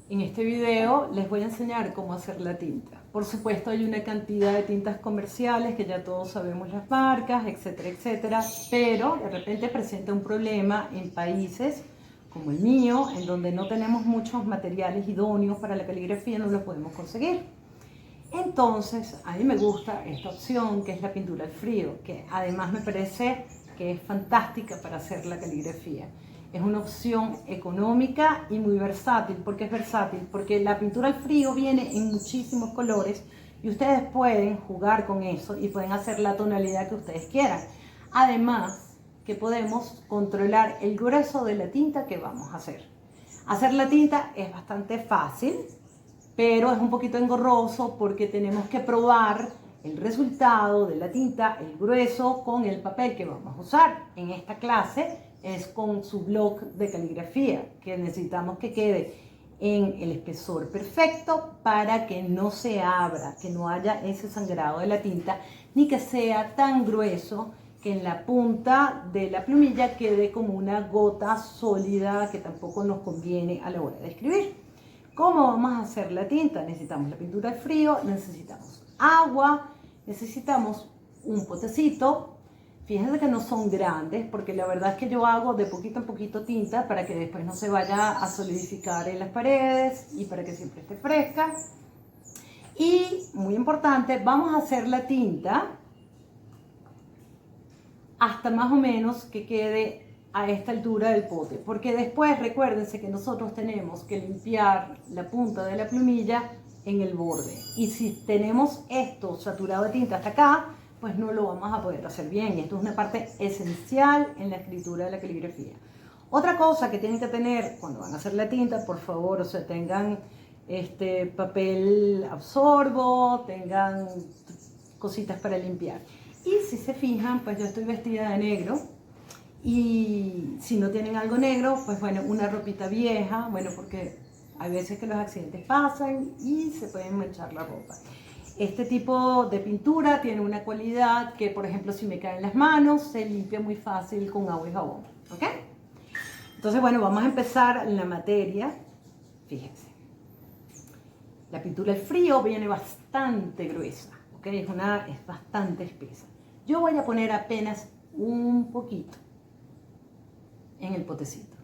En este video les voy a enseñar cómo hacer la tinta. Por supuesto hay una cantidad de tintas comerciales que ya todos sabemos las marcas, etcétera, etcétera, pero de repente presenta un problema en países como el mío, en donde no tenemos muchos materiales idóneos para la caligrafía, no los podemos conseguir. Entonces, a mí me gusta esta opción que es la pintura al frío, que además me parece que es fantástica para hacer la caligrafía. Es una opción económica y muy versátil. ¿Por qué es versátil? Porque la pintura al frío viene en muchísimos colores y ustedes pueden jugar con eso y pueden hacer la tonalidad que ustedes quieran. Además, que podemos controlar el grueso de la tinta que vamos a hacer. Hacer la tinta es bastante fácil, pero es un poquito engorroso porque tenemos que probar el resultado de la tinta, el grueso, con el papel que vamos a usar. En esta clase es con su bloc de caligrafía, que necesitamos que quede en el espesor perfecto para que no se abra, que no haya ese sangrado de la tinta, ni que sea tan grueso que en la punta de la plumilla quede como una gota sólida que tampoco nos conviene a la hora de escribir. ¿Cómo vamos a hacer la tinta? Necesitamos la pintura al frío, necesitamos agua, necesitamos un potecito. Fíjense que no son grandes, porque la verdad es que yo hago de poquito en poquito tinta para que después no se vaya a solidificar en las paredes y para que siempre esté fresca. Y, muy importante, vamos a hacer la tinta hasta más o menos que quede a esta altura del pote, porque después recuérdense que nosotros tenemos que limpiar la punta de la plumilla en el borde, y si tenemos esto saturado de tinta hasta acá, pues no lo vamos a poder hacer bien, y esto es una parte esencial en la escritura de la caligrafía. Otra cosa que tienen que tener cuando van a hacer la tinta, por favor, o sea, tengan papel absorbo, tengan cositas para limpiar. Y si se fijan, pues yo estoy vestida de negro, y si no tienen algo negro, pues bueno, una ropita vieja, bueno, porque hay veces que los accidentes pasan y se pueden manchar la ropa. Este tipo de pintura tiene una cualidad que, por ejemplo, si me caen las manos, se limpia muy fácil con agua y jabón, ¿ok? Entonces, bueno, vamos a empezar la materia. Fíjense, la pintura al frío viene bastante gruesa, ¿ok? Es bastante espesa. Yo voy a poner apenas un poquito en el potecito.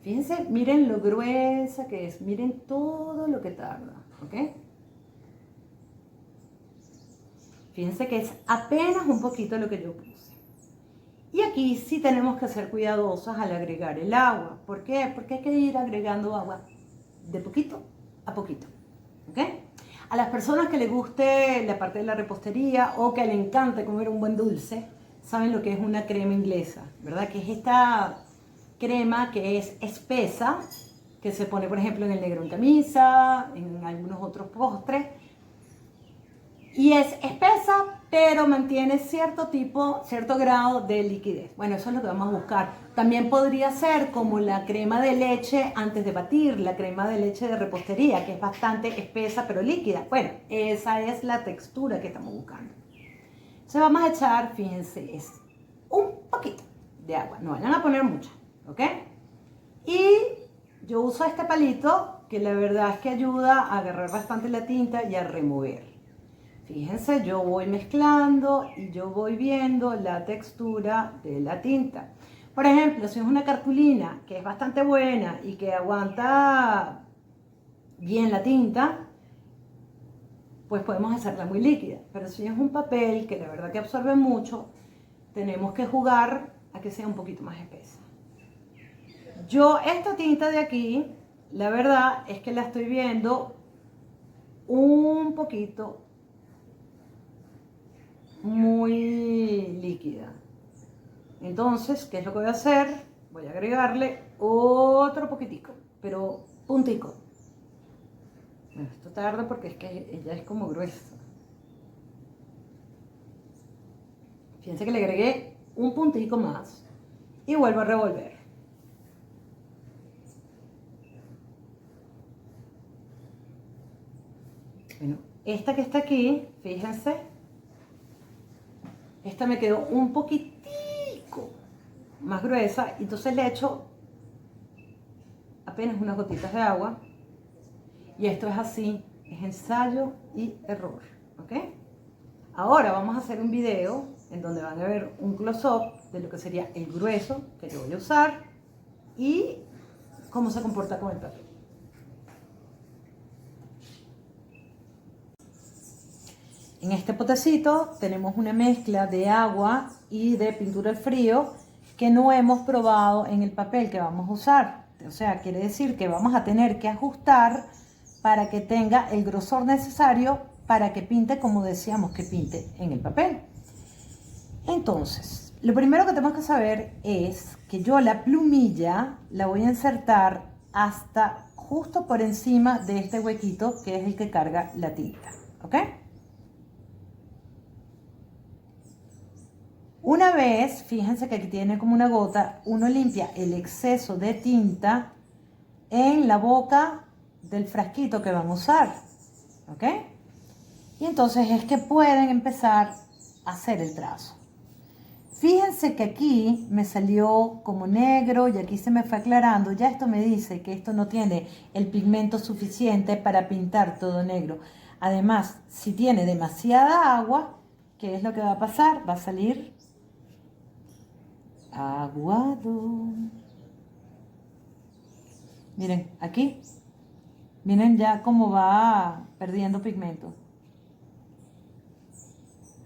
Fíjense, miren lo gruesa que es, miren todo lo que tarda, ¿ok? Fíjense que es apenas un poquito lo que yo puse. Y aquí sí tenemos que ser cuidadosas al agregar el agua. ¿Por qué? Porque hay que ir agregando agua de poquito a poquito, ¿ok? A las personas que les guste la parte de la repostería o que les encante comer un buen dulce, saben lo que es una crema inglesa, ¿verdad? Que es esta crema que es espesa, que se pone por ejemplo en el negro en camisa, en algunos otros postres, y es espesa pero mantiene cierto grado de liquidez. Bueno, eso es lo que vamos a buscar. También podría ser como la crema de leche antes de batir, la crema de leche de repostería, que es bastante espesa pero líquida. Bueno, esa es la textura que estamos buscando. Entonces vamos a echar, fíjense, es un poquito de agua, no vayan a poner mucha, ¿ok? Y yo uso este palito que la verdad es que ayuda a agarrar bastante la tinta y a remover. Fíjense, yo voy mezclando y yo voy viendo la textura de la tinta. Por ejemplo, si es una cartulina que es bastante buena y que aguanta bien la tinta, pues podemos hacerla muy líquida. Pero si es un papel que la verdad que absorbe mucho, tenemos que jugar a que sea un poquito más espesa. Yo esta tinta de aquí, la verdad es que la estoy viendo un poquito muy líquida. Entonces, ¿qué es lo que voy a hacer? Voy a agregarle otro poquitico, pero puntico. Bueno, esto tarda porque es que ella es como gruesa. Fíjense que le agregué un puntico más y vuelvo a revolver. Bueno, esta que está aquí, fíjense, esta me quedó un poquitico más gruesa, entonces le echo apenas unas gotitas de agua Y esto es así, es ensayo y error, ¿ok? Ahora vamos a hacer un video en donde van a ver un close-up de lo que sería el grueso que yo voy a usar y cómo se comporta con el papel. En este potecito tenemos una mezcla de agua y de pintura al frío que no hemos probado en el papel que vamos a usar. O sea, quiere decir que vamos a tener que ajustar para que tenga el grosor necesario para que pinte como decíamos que pinte en el papel. Entonces, lo primero que tenemos que saber es que yo la plumilla la voy a insertar hasta justo por encima de este huequito que es el que carga la tinta, ¿ok? Una vez, fíjense que aquí tiene como una gota, uno limpia el exceso de tinta en la boca del frasquito que van a usar, ¿ok? Y entonces es que pueden empezar a hacer el trazo. Fíjense que aquí me salió como negro y aquí se me fue aclarando. Ya esto me dice que esto no tiene el pigmento suficiente para pintar todo negro. Además, si tiene demasiada agua, ¿qué es lo que va a pasar? Va a salir aguado. Miren, aquí. Miren ya cómo va perdiendo pigmento.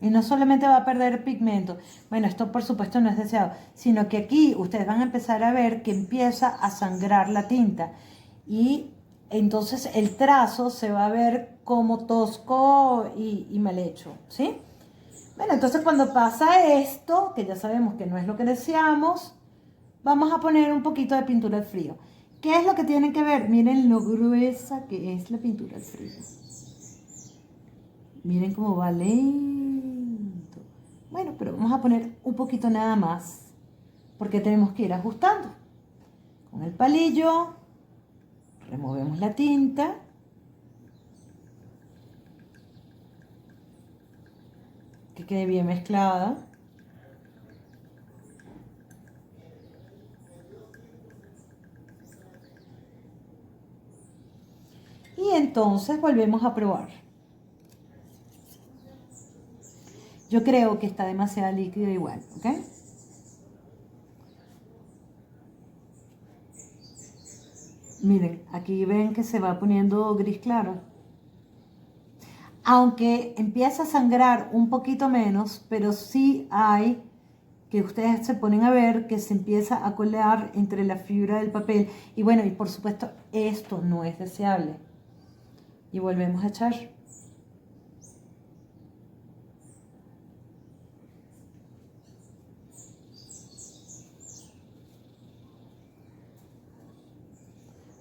Y no solamente va a perder pigmento, bueno, esto por supuesto no es deseado, sino que aquí ustedes van a empezar a ver que empieza a sangrar la tinta. Y entonces el trazo se va a ver como tosco y mal hecho, ¿sí? Bueno, entonces cuando pasa esto, que ya sabemos que no es lo que deseamos, vamos a poner un poquito de pintura al frío. ¿Qué es lo que tienen que ver? Miren lo gruesa que es la pintura al frío. Miren cómo va lento. Bueno, pero vamos a poner un poquito nada más, porque tenemos que ir ajustando. Con el palillo, removemos la tinta. Que quede bien mezclada. Y entonces volvemos a probar. Yo creo que está demasiado líquido igual, ¿ok? Miren, aquí ven que se va poniendo gris claro. Aunque empieza a sangrar un poquito menos, pero sí hay que ustedes se ponen a ver que se empieza a colar entre la fibra del papel. Y bueno, y por supuesto, esto no es deseable. Y volvemos a echar.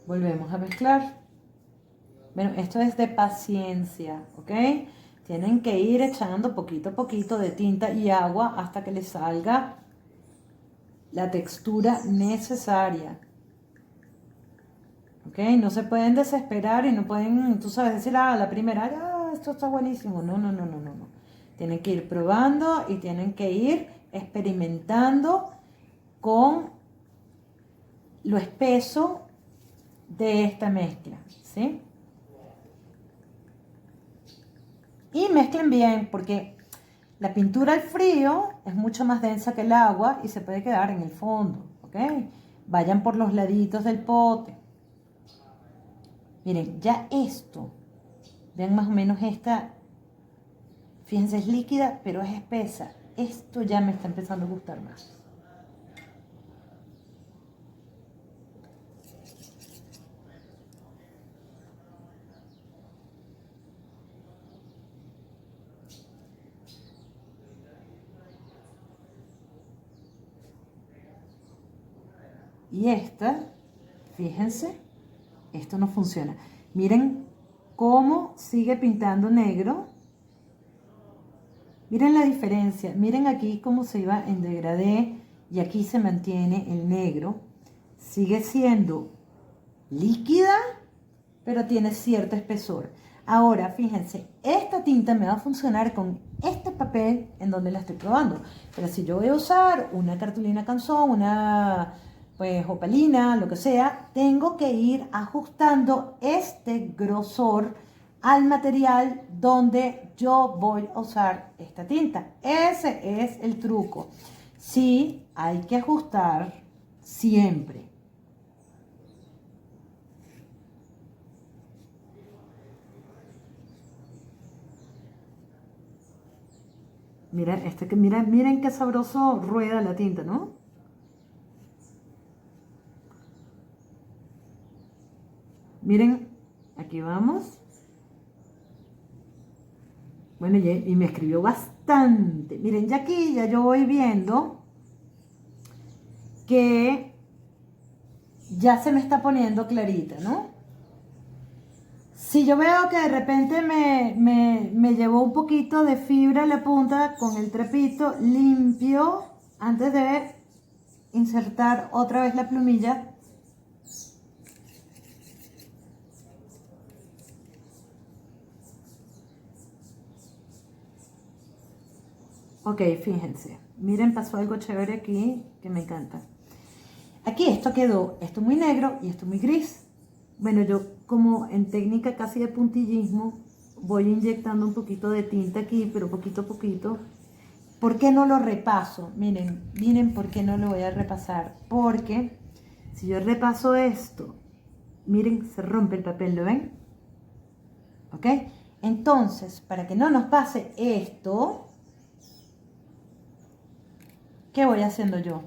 Volvemos a mezclar. Bueno, esto es de paciencia, ¿ok? Tienen que ir echando poquito a poquito de tinta y agua hasta que les salga la textura necesaria. ¿Ok? No se pueden desesperar y no pueden, tú sabes, decir, ah, la primera, ah, esto está buenísimo. No, no, no, no, no, no. Tienen que ir probando y tienen que ir experimentando con lo espeso de esta mezcla, ¿sí? Y mezclen bien porque la pintura al frío es mucho más densa que el agua y se puede quedar en el fondo, ¿ok? Vayan por los laditos del pote. Miren, ya esto, vean más o menos esta, fíjense, es líquida, pero es espesa. Esto ya me está empezando a gustar más. Y esta, fíjense, esto no funciona. Miren cómo sigue pintando negro. Miren la diferencia. Miren aquí cómo se iba en degradé y aquí se mantiene el negro. Sigue siendo líquida, pero tiene cierto espesor. Ahora, fíjense, esta tinta me va a funcionar con este papel en donde la estoy probando. Pero si yo voy a usar una cartulina canson, una pues opalina, lo que sea, tengo que ir ajustando este grosor al material donde yo voy a usar esta tinta. Ese es el truco. Sí, hay que ajustar siempre. Miren, miren qué sabroso rueda la tinta, ¿no? Miren, aquí vamos. Bueno, y me escribió bastante. Miren, ya aquí ya yo voy viendo que ya se me está poniendo clarita, ¿no? Si yo veo que de repente me llevó un poquito de fibra a la punta con el trapito, limpio antes de insertar otra vez la plumilla. Ok, fíjense, miren, pasó algo chévere aquí que me encanta. Aquí esto quedó, esto muy negro y esto muy gris. Bueno, yo como en técnica casi de puntillismo, voy inyectando un poquito de tinta aquí, pero poquito a poquito. ¿Por qué no lo repaso? Miren por qué no lo voy a repasar. Porque si yo repaso esto, miren, se rompe el papel, ¿lo ven? ¿Ok? Entonces, para que no nos pase esto, ¿qué voy haciendo yo?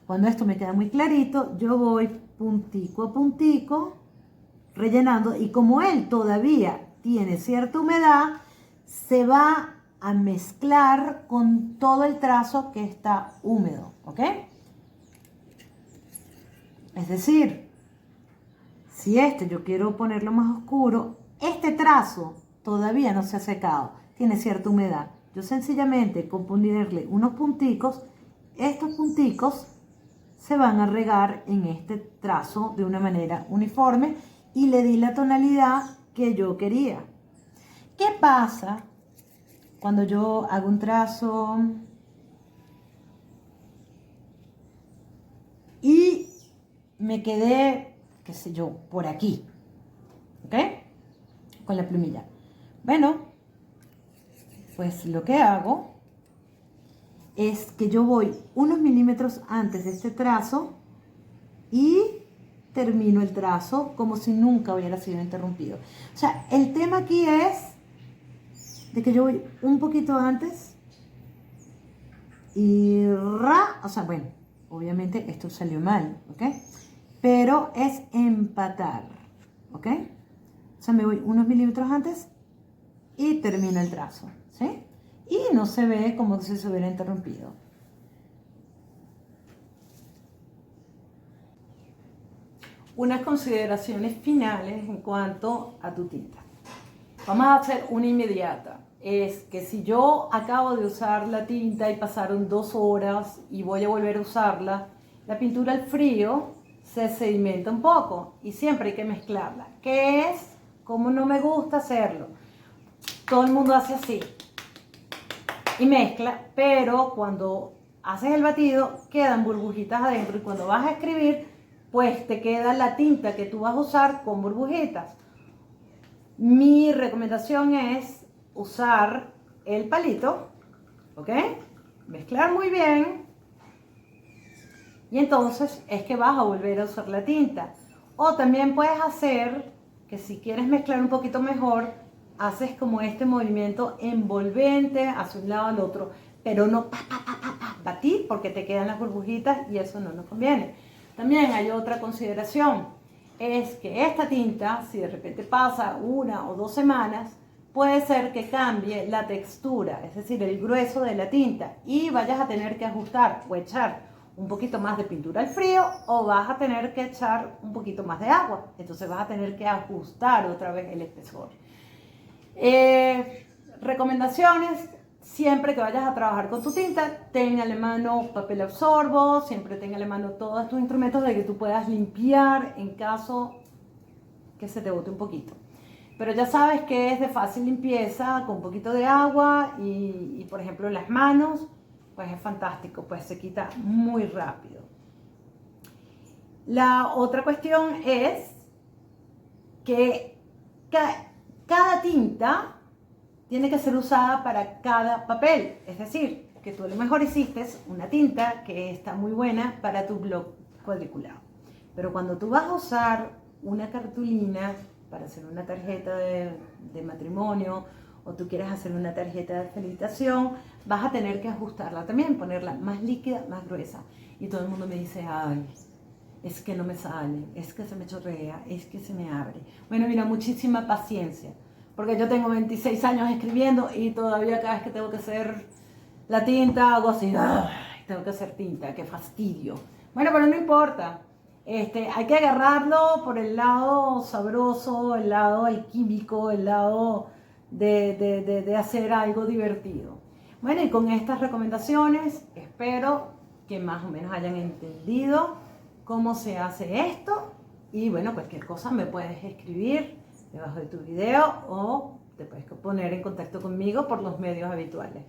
Cuando esto me queda muy clarito, yo voy puntico a puntico rellenando, y como él todavía tiene cierta humedad, se va a mezclar con todo el trazo que está húmedo, ¿ok? Es decir, si yo quiero ponerlo más oscuro, este trazo todavía no se ha secado, tiene cierta humedad. Yo sencillamente con ponerle unos punticos, estos punticos se van a regar en este trazo de una manera uniforme y le di la tonalidad que yo quería. ¿Qué pasa cuando yo hago un trazo y me quedé, qué sé yo, por aquí? ¿Ok? Con la plumilla. Bueno, pues lo que hago es que yo voy unos milímetros antes de este trazo y termino el trazo como si nunca hubiera sido interrumpido. O sea, el tema aquí es de que yo voy un poquito antes y o sea, bueno, obviamente esto salió mal, ¿ok? Pero es empatar, ¿ok? O sea, me voy unos milímetros antes y termino el trazo, ¿sí? Y no se ve como si se hubiera interrumpido. Unas consideraciones finales en cuanto a tu tinta. Vamos a hacer una inmediata. Es que si yo acabo de usar la tinta y pasaron 2 horas y voy a volver a usarla, la pintura al frío se sedimenta un poco y siempre hay que mezclarla. ¿Qué es? Como no me gusta hacerlo. Todo el mundo hace así y mezcla, pero cuando haces el batido quedan burbujitas adentro y cuando vas a escribir, pues te queda la tinta que tú vas a usar con burbujitas. Mi recomendación es usar el palito, ¿ok? Mezclar muy bien y entonces es que vas a volver a usar la tinta. O también puedes hacer que si quieres mezclar un poquito mejor, haces como este movimiento envolvente hacia un lado al otro, pero no batir porque te quedan las burbujitas y eso no nos conviene. También hay otra consideración, es que esta tinta, si de repente pasa 1 o 2 semanas, puede ser que cambie la textura, es decir, el grueso de la tinta y vayas a tener que ajustar o echar un poquito más de pintura al frío o vas a tener que echar un poquito más de agua. Entonces vas a tener que ajustar otra vez el espesor. Recomendaciones, siempre que vayas a trabajar con tu tinta, ten a la mano papel absorbo, siempre ten a la mano todos tus instrumentos de que tú puedas limpiar en caso que se te bote un poquito. Pero ya sabes que es de fácil limpieza, con un poquito de agua por ejemplo las manos, pues es fantástico, pues se quita muy rápido. La otra cuestión es que cada tinta tiene que ser usada para cada papel. Es decir, que tú a lo mejor hiciste una tinta que está muy buena para tu blog cuadriculado. Pero cuando tú vas a usar una cartulina para hacer una tarjeta de matrimonio o tú quieres hacer una tarjeta de felicitación, vas a tener que ajustarla también, ponerla más líquida, más gruesa. Y todo el mundo me dice, ay, es que no me sale, es que se me chorrea, es que se me abre. Bueno, mira, muchísima paciencia, porque yo tengo 26 años escribiendo y todavía cada vez que tengo que hacer la tinta hago así, ay, tengo que hacer tinta, qué fastidio. Bueno, pero no importa. Hay que agarrarlo por el lado sabroso, el lado alquímico, el lado de hacer algo divertido. Bueno, y con estas recomendaciones espero que más o menos hayan entendido cómo se hace esto. Y bueno, cualquier cosa me puedes escribir debajo de tu video o te puedes poner en contacto conmigo por los medios habituales.